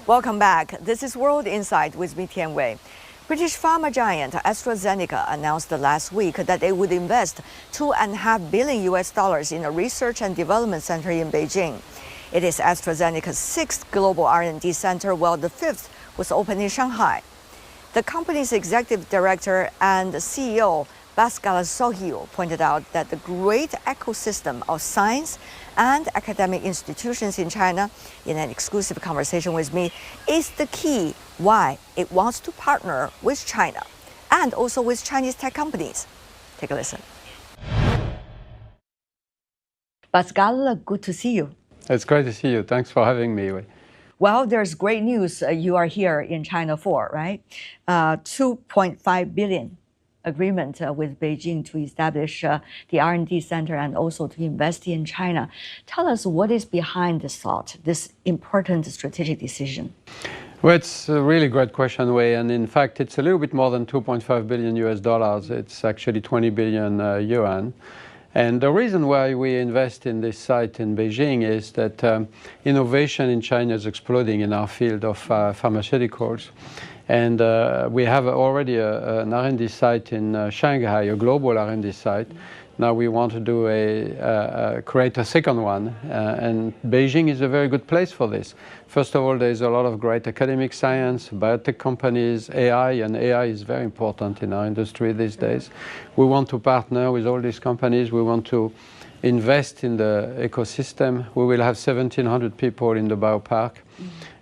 Welcome back. This is World Insight with me, Tian. British pharma giant AstraZeneca announced last week that they would invest $2.5 billion in a research and development center in Beijing. It is AstraZeneca's sixth global R&D center, while the fifth was opened in Shanghai. The company's executive director and CEO, Pascal Soriot, pointed out that the great ecosystem of science and academic institutions in China, in an exclusive conversation with me, is the key why it wants to partner with China and also with Chinese tech companies. Take a listen. Pascal, good to see you. It's great to see you. Thanks for having me. Well, there's great news you are here in China for, right? 2.5 billion agreement with Beijing to establish the R&D center and also to invest in China. Tell us what is behind this thought, this important strategic decision. Well, it's a really great question, Wei, and in fact, it's a little bit more than 2.5 billion US dollars. It's actually 20 billion yuan. And the reason why we invest in this site in Beijing is that innovation in China is exploding in our field of pharmaceuticals. And we have already an R&D site in Shanghai, a global R&D site. Now we want to do create a second one, and Beijing is a very good place for this. First of all, there's a lot of great academic science, biotech companies, AI, and AI is very important in our industry these days. We want to partner with all these companies. We want to invest in the ecosystem. We will have 1,700 people in the biopark.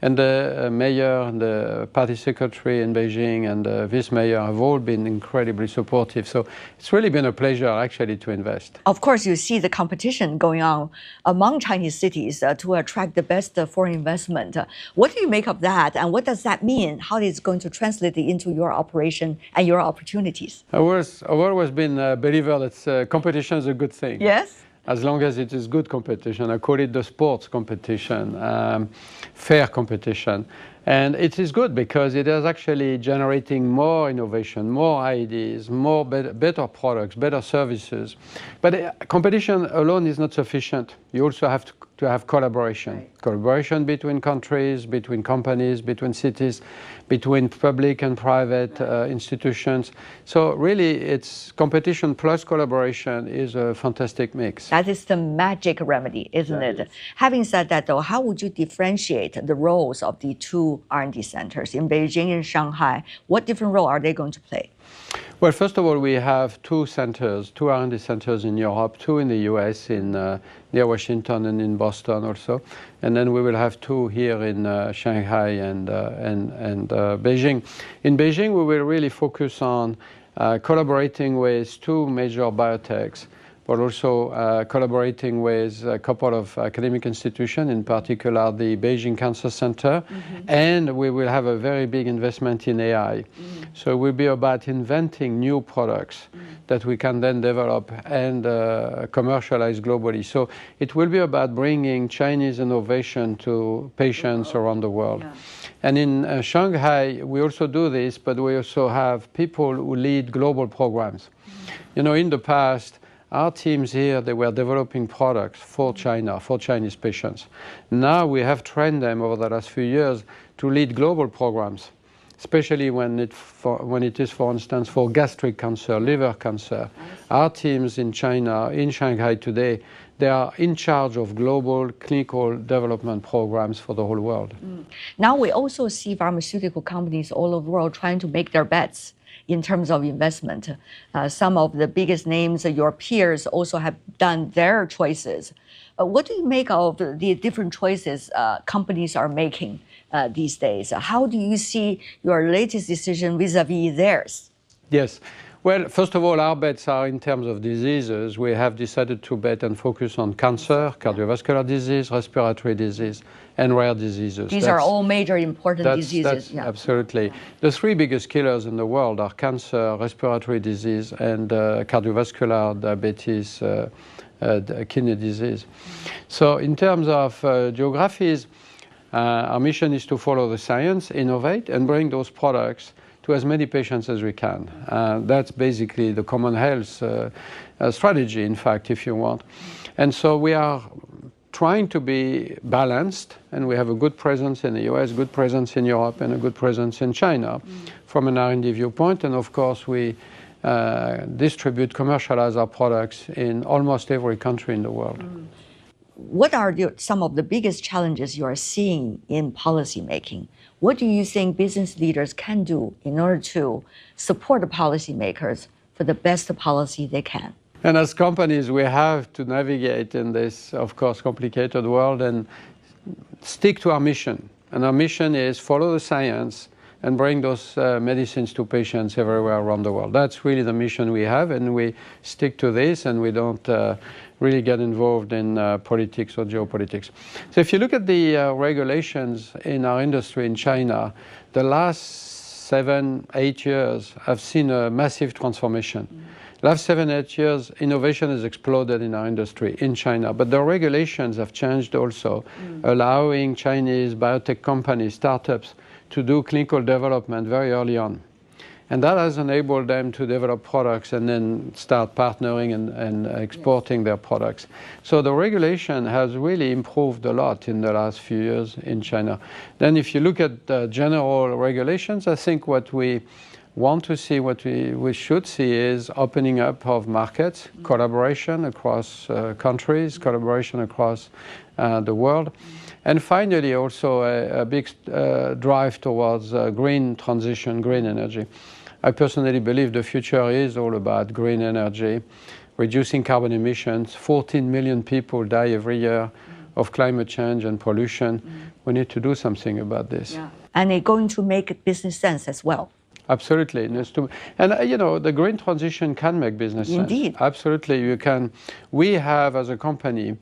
And the mayor and the party secretary in Beijing and the vice-mayor have all been incredibly supportive. So it's really been a pleasure, actually, to invest. Of course, you see the competition going on among Chinese cities to attract the best foreign investment. What do you make of that, and what does that mean? How is it going to translate into your operation and your opportunities? I've always been a believer that competition is a good thing. Yes? As long as it is good competition. I call it the sports competition, fair competition. And it is good because it is actually generating more innovation, more ideas, better products, better services. But competition alone is not sufficient. You also have to have collaboration. Right. Collaboration between countries, between companies, between cities, between public and private institutions. So really, it's competition plus collaboration is a fantastic mix. That is the magic remedy, isn't it? Having said that, though, how would you differentiate the roles of the two R&D centers in Beijing and Shanghai? What different role are they going to play? Well, first of all, we have two R&D centers in Europe, two in the US, near Washington and in Boston also. And then we will have two here in Shanghai and Beijing. In Beijing, we will really focus on collaborating with two major biotechs, but also collaborating with a couple of academic institutions, in particular the Beijing Cancer Center. And we will have a very big investment in AI. So it will be about inventing new products that we can then develop and commercialize globally. So it will be about bringing Chinese innovation to patients around the world. Yeah. And in Shanghai, we also do this, but we also have people who lead global programs. You know, in the past, our teams here, they were developing products for China, for Chinese patients. Now we have trained them over the last few years to lead global programs, especially when it is, for instance, for gastric cancer, liver cancer. Our teams in China, in Shanghai today, they are in charge of global clinical development programs for the whole world. Now we also see pharmaceutical companies all over the world trying to make their bets in terms of investment. Some of the biggest names, your peers, also have done their choices. What do you make of the different choices companies are making these days? How do you see your latest decision vis-a-vis theirs? Yes. Well, first of all, our bets are in terms of diseases. We have decided to bet and focus on cancer, cardiovascular disease, respiratory disease, and rare diseases. These are all major important diseases. Yeah. Absolutely. The three biggest killers in the world are cancer, respiratory disease, and cardiovascular diabetes, kidney disease. So in terms of geographies, our mission is to follow the science, innovate, and bring those products to as many patients as we can. That's basically the common health strategy, in fact, if you want. And so we are trying to be balanced, and we have a good presence in the US, good presence in Europe, and a good presence in China from an R&D viewpoint. And of course, we distribute, commercialize our products in almost every country in the world. What are some of the biggest challenges you are seeing in policy making? What do you think business leaders can do in order to support the policymakers for the best policy they can? And as companies, we have to navigate in this, of course, complicated world and stick to our mission. And our mission is follow the science and bring those medicines to patients everywhere around the world. That's really the mission we have, and we stick to this, and we don't really get involved in politics or geopolitics. So if you look at the regulations in our industry in China, the last 7-8 years have seen a massive transformation. Last 7-8 years, innovation has exploded in our industry in China, but the regulations have changed also, allowing Chinese biotech companies, startups, to do clinical development very early on. And that has enabled them to develop products and then start partnering and exporting their products. So the regulation has really improved a lot in the last few years in China. Then if you look at the general regulations, I think what we want to see, what we should see is opening up of markets, collaboration across countries, collaboration across the world. And finally, also a big drive towards green transition, green energy. I personally believe the future is all about green energy, reducing carbon emissions. 14 million people die every year of climate change and pollution. We need to do something about this. Yeah. And it's going to make business sense as well. Absolutely. And, you know, the green transition can make business sense. Indeed. Absolutely, you can. We have, as a company,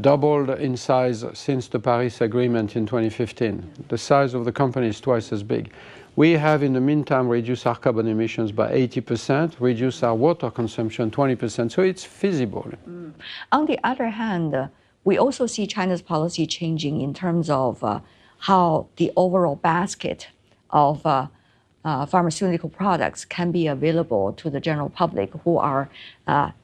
doubled in size since the Paris Agreement in 2015. The size of the company is twice as big. We have, in the meantime, reduced our carbon emissions by 80%, reduced our water consumption 20%, so it's feasible. On the other hand, we also see China's policy changing in terms of how the overall basket of pharmaceutical products can be available to the general public who are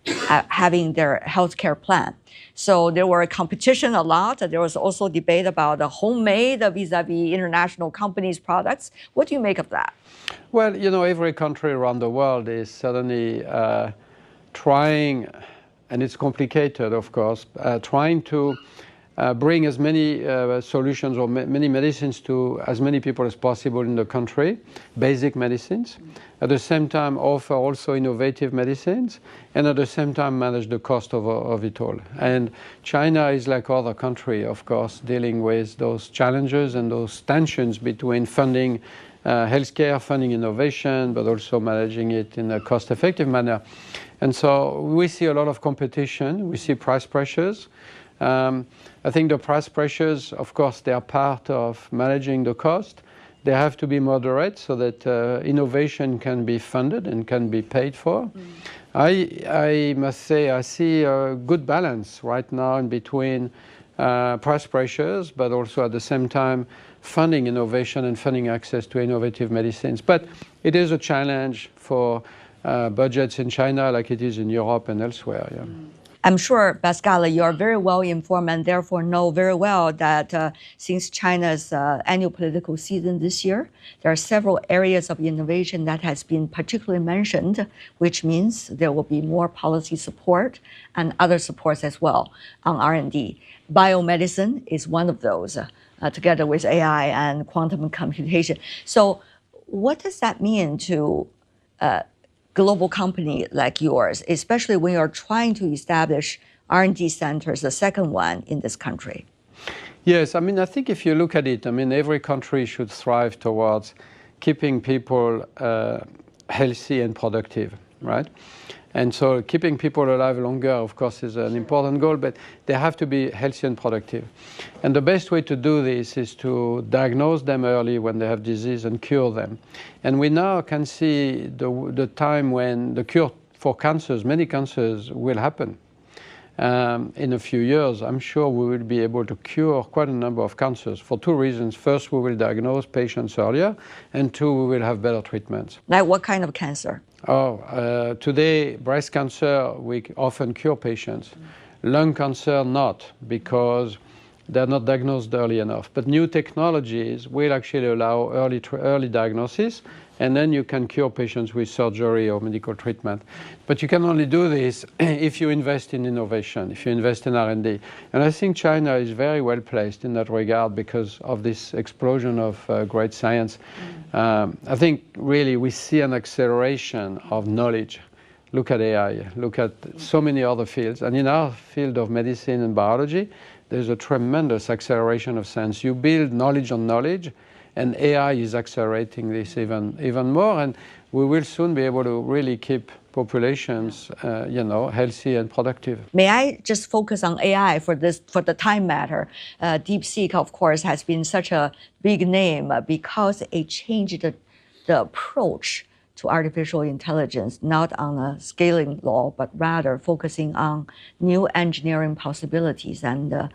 having their healthcare plan. So there were competition a lot. There was also debate about the homemade vis-a-vis international companies' products. What do you make of that? Well, you know, every country around the world is suddenly trying, and it's complicated, of course, trying to bring as many solutions or many medicines to as many people as possible in the country, basic medicines. At the same time, offer also innovative medicines, and at the same time manage the cost of it all. And China is like other country, of course, dealing with those challenges and those tensions between funding healthcare, funding innovation, but also managing it in a cost-effective manner. And so we see a lot of competition. We see price pressures. I think the price pressures, of course, they are part of managing the cost. They have to be moderate so that innovation can be funded and can be paid for. I must say I see a good balance right now in between price pressures, but also at the same time funding innovation and funding access to innovative medicines. But it is a challenge for budgets in China like it is in Europe and elsewhere. Yeah. I'm sure, Pascal, you are very well informed and therefore know very well that since China's annual political season this year, there are several areas of innovation that has been particularly mentioned, which means there will be more policy support and other supports as well on R&D. Biomedicine is one of those, together with AI and quantum computation. So what does that mean to global company like yours, especially when you're trying to establish R&D centers, the second one in this country? Yes, I mean, I think if you look at it, I mean, every country should strive towards keeping people healthy and productive, right? And so keeping people alive longer, of course, is an important goal, but they have to be healthy and productive. And the best way to do this is to diagnose them early when they have disease and cure them. And we now can see the time when the cure for cancers, many cancers, will happen. In a few years, I'm sure we will be able to cure quite a number of cancers for two reasons. First, we will diagnose patients earlier, and two, we will have better treatments. Like what kind of cancer? Today, breast cancer, we often cure patients. Lung cancer, not, because they're not diagnosed early enough. But new technologies will actually allow early diagnosis, and then you can cure patients with surgery or medical treatment. But you can only do this if you invest in innovation, if you invest in R&D. And I think China is very well placed in that regard because of this explosion of great science. I think really we see an acceleration of knowledge. Look at AI, look at so many other fields. And in our field of medicine and biology, there's a tremendous acceleration of science. You build knowledge on knowledge, and AI is accelerating this even more, and we will soon be able to really keep populations, healthy and productive. May I just focus on AI for the time matter? DeepSeek, of course, has been such a big name because it changed the approach to artificial intelligence, not on a scaling law, but rather focusing on new engineering possibilities and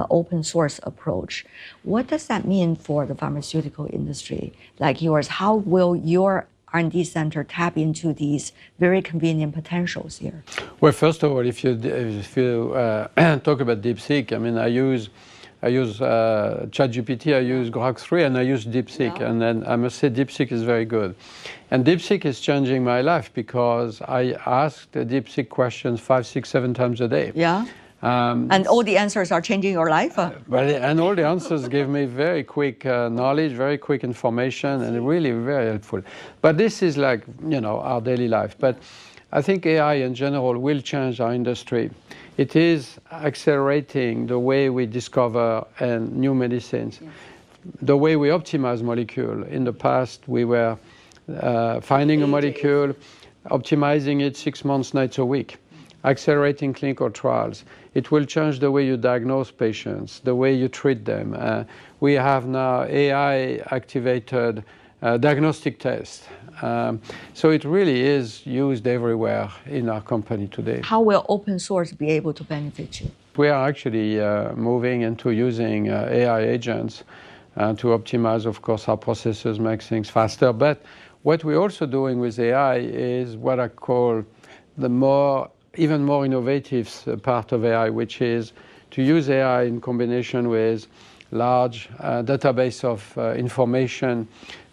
open source approach. What does that mean for the pharmaceutical industry like yours? How will your R&D center tap into these very convenient potentials here? Well, first of all, if you talk about DeepSeek, I mean, I use ChatGPT, I use Grok 3, and I use DeepSeek. Yeah. And then I must say DeepSeek is very good. And DeepSeek is changing my life because I ask the DeepSeek questions 5, 6, 7 times a day. Yeah. And all the answers are changing your life? And all the answers give me very quick knowledge, very quick information, and really very helpful. But this is like, our daily life. But I think AI in general will change our industry. It is accelerating the way we discover new medicines, the way we optimize molecule. In the past, we were finding a molecule, optimizing it 6 months, nights a week, accelerating clinical trials. It will change the way you diagnose patients, the way you treat them. We have now AI-activated diagnostic tests. So it really is used everywhere in our company today. How will open source be able to benefit you? We are actually moving into using AI agents to optimize, of course, our processes, make things faster. But what we're also doing with AI is what I call the even more innovative part of AI, which is to use AI in combination with large database of information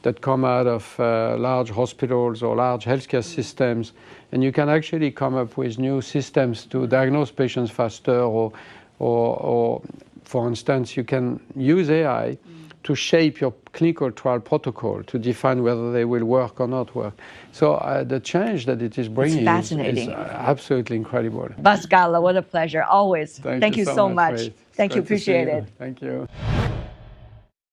that come out of large hospitals or large healthcare systems. And you can actually come up with new systems to diagnose patients faster, or for instance, you can use AI to shape your clinical trial protocol to define whether they will work or not work. So the change that it is bringing is absolutely incredible. Pascal, what a pleasure, always. Thank you so much. Thank you, appreciate it. Thank you.